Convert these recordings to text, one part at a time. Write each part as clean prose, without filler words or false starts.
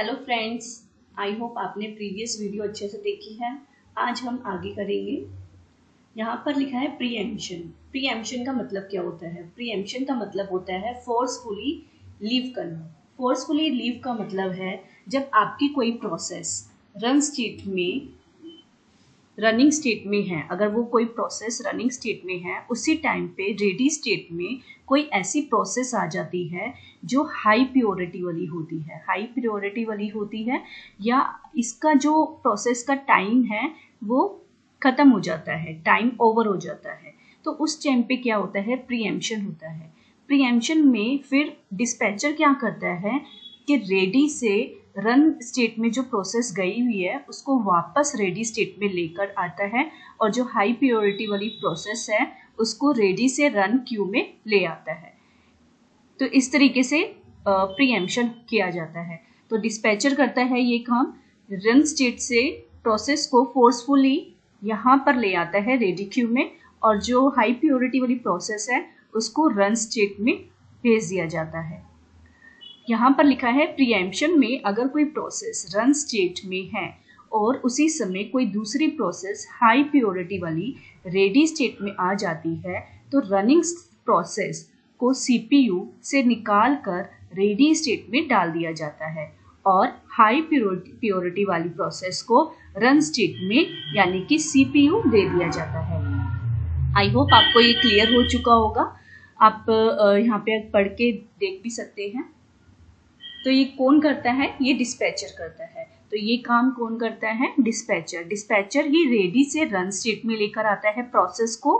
Hello friends, I hope आपने previous video अच्छे से देखी है। आज हम आगे करेंगे। यहाँ पर लिखा है प्रीएम्पशन। प्रीएम्पशन का मतलब क्या होता है? प्रीएम्पशन का मतलब होता है फोर्सफुली लीव करना। फोर्सफुली लीव का मतलब है जब आपकी कोई प्रोसेस रनिंग स्टेट में है, अगर वो कोई प्रोसेस रनिंग स्टेट में है, उसी टाइम पे रेडी स्टेट में कोई ऐसी प्रोसेस आ जाती है जो हाई प्योरिटी वाली होती है या इसका जो प्रोसेस का टाइम है वो खत्म हो जाता है, टाइम ओवर हो जाता है। तो उस टाइम पे क्या होता है? प्रीएम्पशन होता है। प्रीएम्पशन में फिर डिस्पैचर क्या करता है कि रेडी से रन स्टेट में जो प्रोसेस गई हुई है उसको वापस रेडी स्टेट में लेकर आता है और जो हाई प्योरिटी वाली प्रोसेस है उसको रेडी से रन क्यू में ले आता है। तो इस तरीके से प्रीएम्पशन किया जाता है। तो डिस्पैचर करता है ये काम, रन स्टेट से प्रोसेस को फोर्सफुली यहाँ पर ले आता है रेडी क्यू में, और जो हाई प्योरिटी वाली प्रोसेस है उसको रन स्टेट में भेज दिया जाता है। यहाँ पर लिखा है प्रीएम्पशन में अगर कोई प्रोसेस रन स्टेट में है और उसी समय कोई दूसरी प्रोसेस हाई प्योरिटी वाली रेडी स्टेट में आ जाती है तो रनिंग प्रोसेस को सीपीयू से निकाल कर रेडी स्टेट में डाल दिया जाता है और हाई प्योरिटी वाली प्रोसेस को रन स्टेट में यानी कि सीपीयू दे दिया जाता है। आई होप आपको ये क्लियर हो चुका होगा। आप यहाँ पे पढ़ के देख भी सकते हैं। तो ये कौन करता है? ये डिस्पैचर करता है। तो ये काम कौन करता है? डिस्पैचर। डिस्पैचर ही रेडी से रन स्टेट में लेकर आता है प्रोसेस को,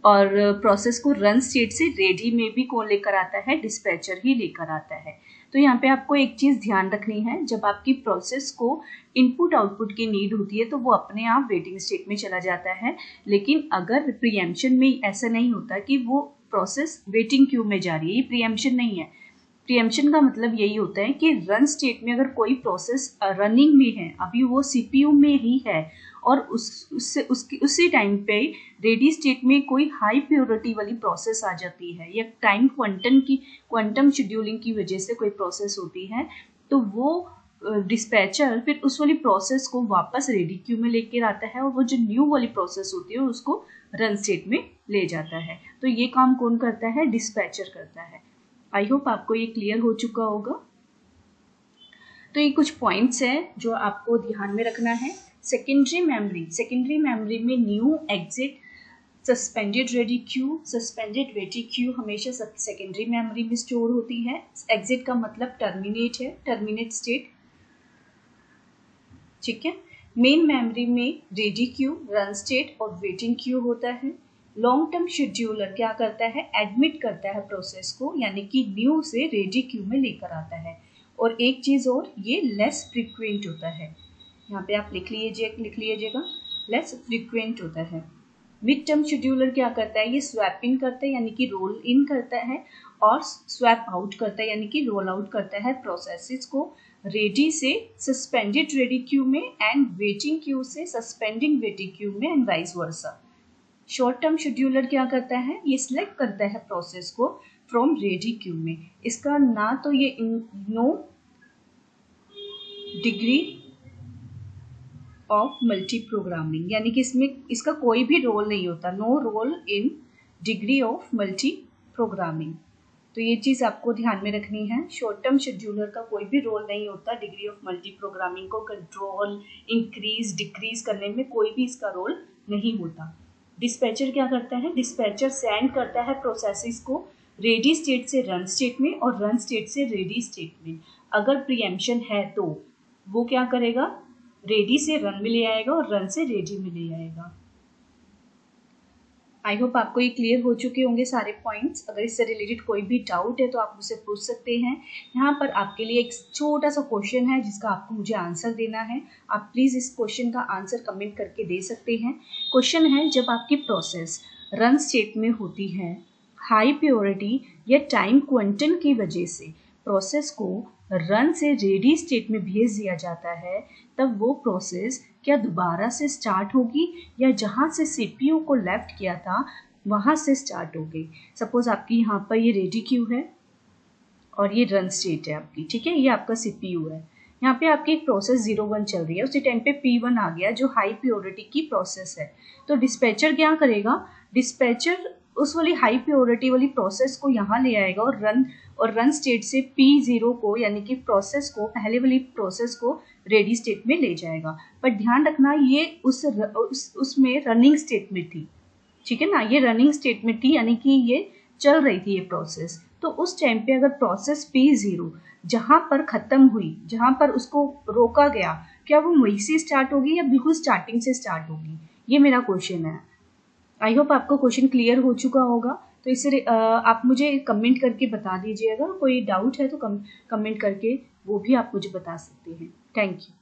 और प्रोसेस को रन स्टेट से रेडी में भी कौन लेकर आता है? डिस्पैचर ही लेकर आता है। तो यहाँ पे आपको एक चीज़ ध्यान रखनी है, जब आपकी प्रोसेस को इनपुट आउटपुट की नीड होती है तो वो अपने आप वेटिंग स्टेट में चला जाता है। लेकिन अगर प्रीएम्पशन में ऐसा नहीं होता कि वो प्रोसेस वेटिंग क्यू में जा रही है, ये प्रीएम्पशन नहीं है। प्रीएम्पशन का मतलब यही होता है कि रन स्टेट में अगर कोई प्रोसेस रनिंग में है, अभी वो सीपीयू में ही है और उसी टाइम पे रेडी स्टेट में कोई हाई प्योरिटी वाली प्रोसेस आ जाती है या टाइम क्वांटम शेड्यूलिंग की वजह से कोई प्रोसेस होती है, तो वो डिस्पैचर फिर उस वाली प्रोसेस को वापस रेडी क्यू में लेकर आता है और वो जो न्यू वाली प्रोसेस होती है उसको रन स्टेट में ले जाता है। तो ये काम कौन करता है? डिस्पैचर करता है। आई होप आपको ये क्लियर हो चुका होगा। तो ये कुछ पॉइंट्स हैं जो आपको ध्यान में रखना है। सेकेंडरी मेमोरी में new, exit, suspended ready queue, suspended waiting queue हमेशा सेकेंडरी मेमोरी में स्टोर होती है। एग्जिट का मतलब टर्मिनेट है, टर्मिनेट स्टेट, ठीक है। मेन मेमोरी में रेडी क्यू, रन स्टेट और वेटिंग क्यू होता है। लॉन्ग टर्म शेड्यूलर क्या करता है? एडमिट करता है प्रोसेस को, यानी कि न्यू से रेडी क्यू में लेकर आता है। और एक चीज़ और, ये लेस फ्रीक्वेंट होता है। यहाँ पे आप लिख लीजिएगा, लेस फ्रीक्वेंट होता है। मिड टर्म शेड्यूलर क्या करता है? ये स्वैप इन करता है यानी कि रोल इन करता है, और स्वैप आउट करता है यानी कि रोल आउट करता है प्रोसेसेस को रेडी से सस्पेंडेड रेडी क्यू में एंड वेटिंग क्यू से सस्पेंडिंग वेटिंग क्यू में and vice versa. Short term scheduler क्या करता है? ये सिलेक्ट करता है प्रोसेस को फ्रॉम रेडी क्यू में। इसका ना तो ये no degree of multi programming, यानी कि इसमें इसका कोई भी रोल नहीं होता, no role in degree of multi programming. तो ये चीज़ आपको ध्यान में रखनी है। शॉर्ट टर्म शेड्यूलर का कोई भी रोल नहीं होता डिग्री ऑफ मल्टी प्रोग्रामिंग को कंट्रोल, इंक्रीज, डिक्रीज करने में कोई भी इसका रोल नहीं होता। डिस्पैचर क्या करता है? डिस्पैचर सेंड करता है प्रोसेसेस को रेडी स्टेट से रन स्टेट में और रन स्टेट से रेडी स्टेट में। अगर प्रीएम्पशन है तो वो क्या करेगा? रेडी से रन में ले आएगा और रन से रेडी में ले आएगा। आई होप आपको ये क्लियर हो चुके होंगे सारे पॉइंट्स। अगर इससे रिलेटेड कोई भी डाउट है तो आप मुझसे पूछ सकते हैं। यहाँ पर आपके लिए एक छोटा सा क्वेश्चन है जिसका आपको मुझे आंसर देना है। आप प्लीज़ इस क्वेश्चन का आंसर कमेंट करके दे सकते हैं। क्वेश्चन है, जब आपकी प्रोसेस रन स्टेट में होती है, हाई प्योरिटी या टाइम क्वांटम की वजह से प्रोसेस को रन से रेडी स्टेट में भेज दिया जाता है, तब वो प्रोसेस क्या दोबारा से स्टार्ट होगी या जहाँ से सीपीयू को लेफ्ट किया था वहाँ से स्टार्ट होगी? सपोज आपकी यहाँ पर ये रेडी क्यू है और ये रन स्टेट है आपकी, ठीक है, ये आपका CPU है। यहाँ पे आपकी एक प्रोसेस 01 चल रही है, उसी टाइम पे P1 आ गया जो हाई प्योरिटी की प्रोसेस है। तो डिस्पैचर क्या करेगा, डिस्पैचर उस वाली हाई प्योरिटी वाली प्रोसेस को यहाँ ले आएगा और रन स्टेट से P0 को यानी कि प्रोसेस को, पहले वाली प्रोसेस को रेडी स्टेट में ले जाएगा। पर ध्यान रखना ये उसमें रनिंग स्टेट में थी, ठीक है ना, ये रनिंग स्टेट में थी यानी कि ये चल रही थी ये प्रोसेस। तो उस टाइम पे अगर प्रोसेस P0 जहाँ पर ख़त्म हुई, जहाँ पर उसको रोका गया, क्या वो वहीं से स्टार्ट होगी या बिल्कुल स्टार्टिंग से स्टार्ट होगी, ये मेरा क्वेश्चन है। आई होप आपको क्वेश्चन क्लियर हो चुका होगा। तो इसे आप मुझे कमेंट करके बता दीजिएगा, कोई डाउट है तो कमेंट करके वो भी आप मुझे बता सकते हैं। Thank you.